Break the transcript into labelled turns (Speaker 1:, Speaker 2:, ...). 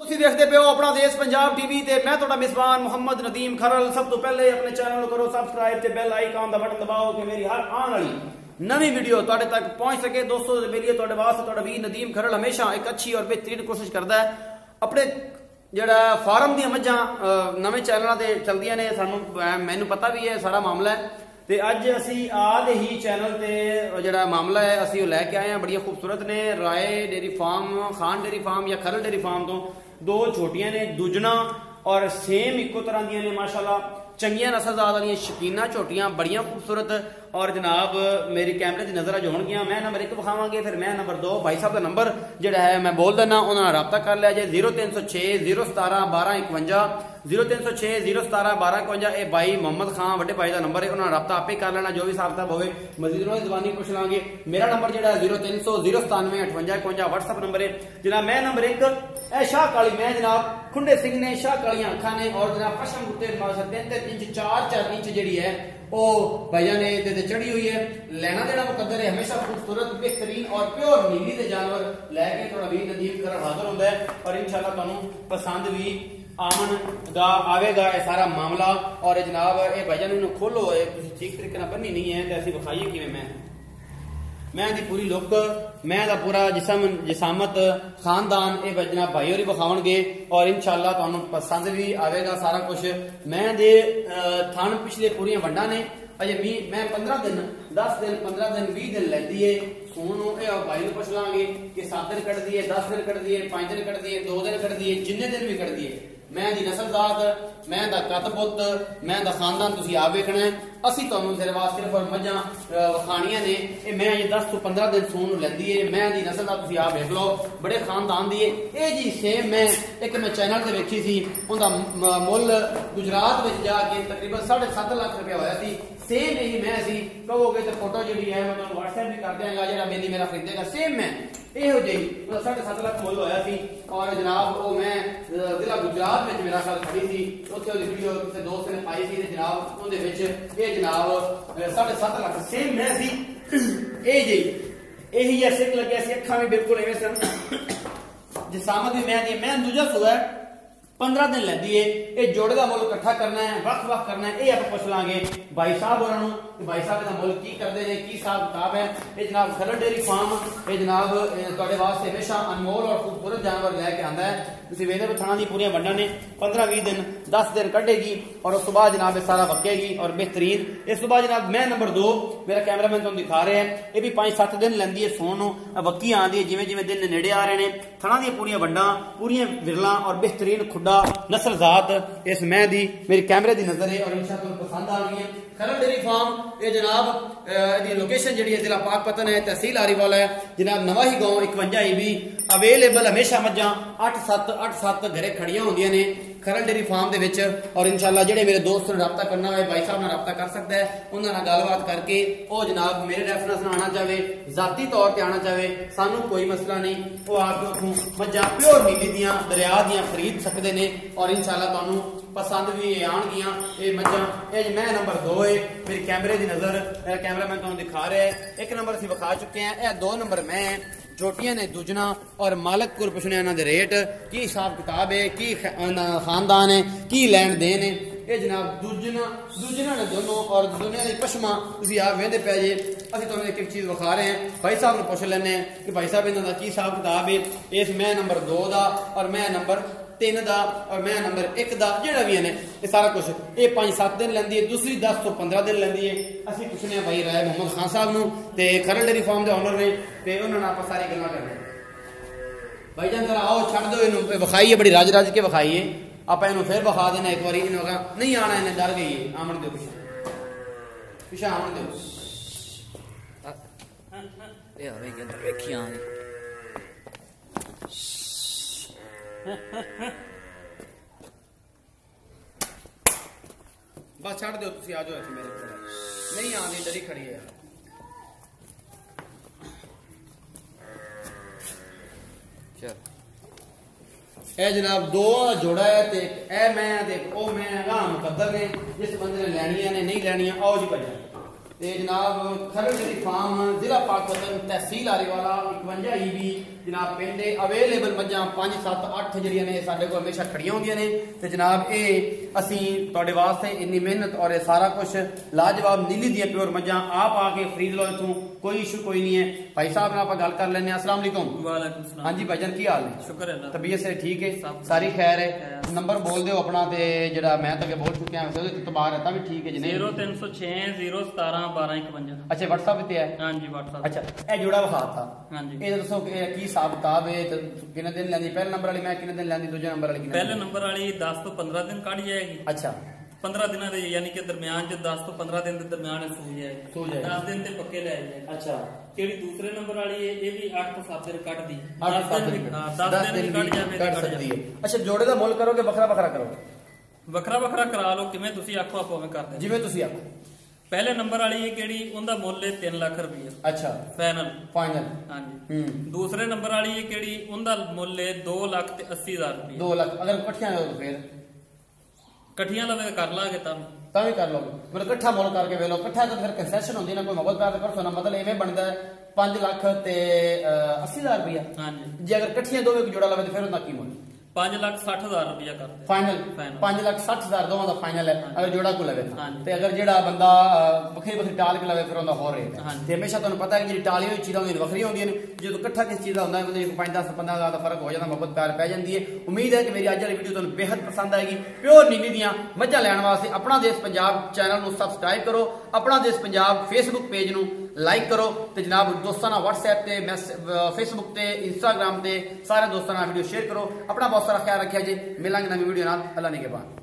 Speaker 1: ਤੁਸੀਂ ਦੇਖਦੇ ਪਿਓ ਆਪਣਾ ਦੇਸ਼ ਪੰਜਾਬ ਟੀਵੀ ਤੇ ਮੈਂ ਤੁਹਾਡਾ ਮੇਜ਼ਬਾਨ ਮੁਹੰਮਦ ਨਦੀਮ ਖਰਲ। ਸਭ ਤੋਂ ਪਹਿਲੇ ਆਪਣੇ ਚੈਨਲ ਨੂੰ ਕਰੋ ਸਬਸਕ੍ਰਾਈਬ ਤੇ ਬੈਲ ਆਈਕਨ ਦਾ ਬਟਨ ਦਬਾਓ ਕਿ ਮੇਰੀ ਹਰ ਆਉਣ ਵਾਲੀ ਨਵੀਂ ਵੀਡੀਓ ਤੁਹਾਡੇ ਤੱਕ ਪਹੁੰਚ ਸਕੇ। ਦੋਸਤੋ ਦੇ ਲਈ ਤੁਹਾਡੇ ਵਾਸਤੇ ਤੁਹਾਡਾ ਵੀ ਨਦੀਮ ਖਰਲ ਹਮੇਸ਼ਾ ਇੱਕ ਅੱਛੀ ਔਰ ਬਿਹਤਰੀਨ ਕੋਸ਼ਿਸ਼ ਕਰਦਾ ਹੈ। ਆਪਣੇ ਜਿਹੜਾ ਫਾਰਮ ਦੀਆਂ ਮੱਝਾਂ ਨਵੇਂ ਚੈਨਲਾਂ ਤੇ ਚਲਦੀਆਂ ਨੇ, ਸਾਨੂੰ ਮੈਨੂੰ ਪਤਾ ਵੀ ਹੈ ਸਾਰਾ ਮਾਮਲਾ ਹੈ। ਤੇ ਅੱਜ ਅਸੀਂ ਆਦੇ ਹੀ ਚੈਨਲ ਤੇ ਜਿਹੜਾ ਮਾਮਲਾ ਹੈ ਅਸੀਂ ਉਹ ਲੈ ਕੇ ਆਏ ਹਾਂ। ਬੜੀਆਂ ਖੂਬਸੂਰਤ ਨੇ। Rai dairy farm, Khan dairy farm ਜਾਂ ਖਰਲ ਡੇਰੀ ਫਾਰਮ ਤੋਂ ਦੋ ਛੋਟੀਆਂ ਨੇ, ਦੂਜਣਾ ਔਰ ਸੇਮ ਇੱਕੋ ਤਰ੍ਹਾਂ ਦੀਆਂ ਨੇ ਮਾਸ਼ਾਅੱਲਾ। ਚੰਗੀਆਂ ਨਸਲਜ਼ਾਦ ਵਾਲੀਆਂ ਸ਼ਕੀਨਾ ਝੋਟੀਆਂ, ਬੜੀਆਂ ਖੂਬਸੂਰਤ। ਔਰ ਜਨਾਬ ਮੇਰੀ ਕੈਮਰੇ ਦੀ ਨਜ਼ਰ ਅੱਜ ਹੋਣਗੀਆਂ। ਮੈਂ ਨੰਬਰ 1 ਵਿਖਾਵਾਂਗੇ, ਫਿਰ ਮੈਂ ਨੰਬਰ 2। ਭਾਈ ਸਾਹਿਬ ਦਾ ਨੰਬਰ ਜਿਹੜਾ ਹੈ ਮੈਂ ਬੋਲ ਦਿੰਦਾ, ਉਹਨਾਂ ਨਾਲ ਰਾਬਤਾ ਕਰ ਲਿਆ ਜੇ 0306 017 1251 0306 017 1251। ਇਹ ਭਾਈ ਮੁਹੰਮਦ ਖਾਨ ਵੱਡੇ ਭਾਈ ਦਾ ਨੰਬਰ ਹੈ, ਉਹਨਾਂ ਨਾਲ ਰਾਬਤਾ ਆਪੇ ਕਰ ਲੈਣਾ ਜੋ ਵੀ ਹਿਸਾਬ ਕਿਤਾਬ ਹੋਵੇ। ਮਜ਼ੀਦ ਉਹਨਾਂ ਦੀ ਜ਼ਬਾਨੀ ਪੁੱਛ ਲਾਂਗੇ। ਮੇਰਾ ਨੰਬਰ ਜਿਹੜਾ 0300 097 58 51 WhatsApp ਨੰਬਰ ਹੈ ਜਨਾਬ। ਮੈਂ ਨੰਬਰ 1 ਇਹ ਸ਼ਾਹ ਕਾਲੀ ਮੈਂ ਜਨਾਬ, ਖੁੰਡੇ ਸਿੰਘ ਨੇ, ਸ਼ਾਹ ਕਾਲੀਆਂ ਅੱਖਾਂ ਨੇ ਔਰ ਜਨਾਬ ਪਸ਼ਮ ਉੱਤੇ 3 ਇੰਚ 4 ਇੰਚ ਜਿਹੜੀ ਹੈ ਉਹ ਭਾਈਆਂ ਨੇ ਇਹਦੇ ਤੇ ਚੜੀ ਹੋਈ ਹੈ। ਲੈਣਾ ਦੇਣਾ ਮੁਕੱਦਰ ਹੈ, ਹਮੇਸ਼ਾ ਖੂਬਸੂਰਤ बेहतरीन और प्योर नीली के जानवर लैके थोड़ा भी नदीम कर हाजिर होता है और इंशाल्लाह तुहानू पसंद भी आवेगा यह सारा मामला। और जनाब ये भाईजान इन्होंने खोलो ठीक तरीके बनी नहीं है तो असं विखाइए कि मैं दी पूरी लुक, मैं दा पूरा जिसामत खानदान ये जनाब भाई होरी विखावणगे और इंशाल्लाह तुहानू पसंद भी आवेगा सारा कुछ। मैं दे थान पिछले पूरियां वंडा ने अजे मैं 15 दिन 10 दिन 15 दिन 20 दिन लैंदी है सोन भाई को पुछ लांगे कि 7 दिन कट दिए, 10 दिन कट दिए, 5 दिन कट दिए, 2 दिन कट दिए, जिन्ने दिन भी कट दिए। मैं दी नस्लजात, मैं दा कद पुत, मैं दा खानदान तुसीं आप वेखना है। असीं तुहानू सिर्फ और मझां वखाणियां ने। ये मैं अजे 10 तो 15 दिन सोन लैंदी है। मैं दी नस्ल दा तुसीं आप वेख लो, बड़े खानदान दी है। ये जी सेम मैं चैनल ते वेखी सी, उहदा मुल गुजरात विच जाके तकरीबन 7.5 लाख रुपया होया सी। सेम यही मैं सी कहोगे तो फोटो जी है मैं तुहानू WhatsApp भी कर देंगा, जो मेरी मेरा खरीदेगा सेम मैं इहो जी 7.5 लाख मुल होया सी। और जनाब वो मैं जिला गुजरात में मेरा ख्याल खड़ी सी, उत्थे ओहदी वीडियो किसी दोस्त ने पाई सी जनाब उहदे विच ये जनाब 7.5 लाख सेम मैं सी। ये जी यही है सिक लगे सी, अखां भी बिल्कुल इवें सन, जिसामत भी मैं दूजा सूआ 15 दिन लैंदी है। ये जोड़े का मुल इकट्ठा करना है, वख करना है, ये आप पुछ लांगे भाई साहब होरां कि भाई साहब का मुल की करते हैं, की हिसाब किताब है। ये जनाब खरल डेयरी फार्म ये जनाब तुहाडे वास्ते हमेशा अनमोल और खूबसूरत जानवर लैके आंदा है। तुसीं वेखदे हो थाना दी पूरियां वंडां ने 15-20 दिन 10 दिन कढेगी और उस तो बाद जनाब ये सारा वकेगी और बेहतरीन। इस तो बाद जनाब मैं नंबर 2 मेरा कैमरामैन तुहानू दिखा रहा है, ये भी 5-7 दिन लैंदी है सोन वक्की आंदी है जिवें जिवें दिन नेड़े आ रहे हैं। थाना दी पूरियां वंडां पूरियां विरलां और बेहतरीन खुडा नस्ल जात इस मैं दी मेरी कैमरे दी नजर है और इंशाअल्लाह तुहानू पसंद आ गई है। खरल डेयरी फार्म ये जनाब दी लोकेशन जी है जिला पाकपतन है, तहसील आरीवाला है जनाब। नवाही गांव 51 भी अवेलेबल हमेशा मज्जां 8-7 घरे खड़ियां होंदियां ने खरल डेयरी फार्म दे विच। और इंशाअल्लाह जेडे मेरे दोस्त ने रब्ता करना है भाई साहब नाल रब्ता कर सकता है, उन्हां नाल गलबात करके वो जनाब मेरे रेफरेंस नाल आना चाहे, जाती तौर पर आना चाहे, सानू कोई मसला नहीं। वो आके उठूं मज्जां प्योर नीली दियां दरिया दियां खरीद सकते हैं और इंशाअल्लाह तुहानू पसंद भी आनगियां ये मज्जां। ये मैं नंबर 2 है मेरी कैमरे की नजर, मेरा कैमरामैन तुहानू दिखा रहा है। 1 नंबर असीं विखा चुके हैं, यह 2 नंबर मैं छोटियां ने दूजना और मालक को पुछने इन्हां दे रेट की हिसाब किताब है, की खानदान है, की लैन देन है। ये जनाब दूजना ने दोनों और दुनिया की पशमा तुसीं आप वेंदे पै जे। असीं तुहानू एक चीज़ विखा रहे हैं, भाई साहब ने पुछ लैने कि भाई साहब इन्हां दा की हिसाब किताब है। इस मैं नंबर 2 दा और मैं नंबर 3 दा और मैं नंबर 1 दा जेड़ा भी है ये सारा कुछ ये 5-7 दिन लैंदी है, दूसरी 10 तो 15 दिन लैंदी है। असीं पुछने भाई राय मुहम्मद खान साहब नू ते खरल डेयरी फार्म दे ओनर ने ते उन्हां नाल आपां सारी गल्लां करने। भाई जान जरा आओ छड्ड दो इनू विखाइए, बड़ी रज के विखाइए। आप इनू फिर विखा देना एक बारी, इन्हों नहीं आना, इन्हें डर गई है। आमन दो पिछा आमन दो बस छड़ दो तुसीं आ जाओ इत्थे मेरे कोल, नहीं आंदी डरी खड़ी है। चल ए जनाब 2 जोड़ा है ते ए मैं ते ओ मैं मुकद्दर ने जिस बंदे ने लैनियां ने नहीं लैनियां आओ जी भैया। ते जनाब खरल डेयरी फार्म जिला पाकपतन तहसील आरीवाला 51 भी जनाब पिंड अवेलेबल मझां 5 7 8 ਜਿਹੜੀਆਂ ਨੇ ਸਾਡੇ ਕੋਲ ਹਮੇਸ਼ਾ ਖੜੀਆਂ ਹੁੰਦੀਆਂ ਨੇ ਤੇ ਜਨਾਬ ਇਹ ਅਸੀਂ ਤੁਹਾਡੇ ਵਾਸਤੇ ਇੰਨੀ ਮਿਹਨਤ ਔਰ ਇਹ ਸਾਰਾ ਕੁਝ ਲਾਜਵਾਬ ਨੀਲੀ ਦੀਆਂ ਪਿਓਰ ਮੱਝਾਂ ਆਪ ਆ ਕੇ ਖਰੀਦ ਲਓ ਇਥੋਂ कोई इशू कोई नहीं है। भाई साहब ने आप गल कर लेने। अस्सलाम वालेकुम।
Speaker 2: वालेकुम सलाम।
Speaker 1: हाँ जी भाईजान की हाल है?
Speaker 2: शुक्र है।
Speaker 1: तबीयत से ठीक है? सारी खैर है। नंबर बोल दो अपना ते जेड़ा मैं तो बोल चुका हूं ओदे तो बाहर रहता भी ठीक है जी।
Speaker 2: 0306 017 1251।
Speaker 1: अच्छा व्हाट्सएप पे है?
Speaker 2: हां जी व्हाट्सएप। अच्छा
Speaker 1: ए जोड़ा वखाता।
Speaker 2: हां जी
Speaker 1: ए दसो की हिसाब किताब है कितने दिन लेंदी? पहले नंबर वाली मैं कितने दिन लेंदी? दूसरे नंबर वाली
Speaker 2: पहले नंबर वाली 10 तो 15 दिन कट जाएगी।
Speaker 1: अच्छा
Speaker 2: 15 दिनों के यानी कि दरमियान च 10 तो 15 दिन के दरमियान सू जाएगी। 10 दिन ते पक्के ले जाएगी। अच्छा जेडी दूसरे नंबर वाली है ये भी 8 तो 7 दिन कट दी। 10 दिन कट जावे कट सकती है।
Speaker 1: अच्छा जोड़े दा मोल करोगे बखरा बखरा करो?
Speaker 2: बखरा बखरा करा लो किवें तुसी आखो आप उवें कर दे
Speaker 1: जिवें तुसी आखो।
Speaker 2: पहले नंबर वाली है केड़ी उनदा मुੱਲ है 3 लाख रुपया। अच्छा फाइनल फाइनल। हां जी। दूसरे नंबर वाली है केड़ी उनदा मुੱਲ है 2 लाख ते 80 हजार रुपया। 2 लाख अगर इकट्ठियां हो तो फिर कठिया लवे कर लागे तां भी कर लोगे मतलब इकट्ठा मुल करके वे लो। इकट्ठा तो फिर कंसेशन होंदी ना कोई मोहब्बत प्यार कर सोना मतलब इवें बनदा है 5 लाख ते 80 हजार रुपया। हां जी जे अगर इकट्ठियां दोवे जोड़ा लवे तो फिर उनका की मुल 5 लाख 60 हजार रुपया कर दे फाइनल। 5 लाख 60 हजार दोवां दा फाइनल है अगर जोड़ा को लवे ते अगर जेड़ा बंदा बखरी बखरी टाल के लवे फिर उनका होर रेट है। ते हमेशा तुहानू पता है कि जेडी टाली हुई चीज़ां होंदियां वखरी होंदियां ने जो इकट्ठा किस चीज़ दा हुंदा है मतलब 5 10 15 हजार दा फर्क हो जांदा मोहब्बत प्यार पै जांदी है। उम्मीद है कि मेरी अज वाली वीडियो तुहानू बेहद पसंद आएगी। प्योर नीली दियां मझां लैण वास्ते अपना देश पंजाब चैनल नू सबसक्राइब करो। अपना देश पंजाब फेसबुक पेज नू लाइक करो ते जनाब दोस्तां नाल व्हाट्सएप ते फेसबुक ते इंस्टाग्राम ते सारे दोस्तां नाल वीडियो शेयर करो। अपना बहुत सारा ख्याल रखिया जी। मिलांगे नवी वीडियो नाल। अल्लाह निगहबान।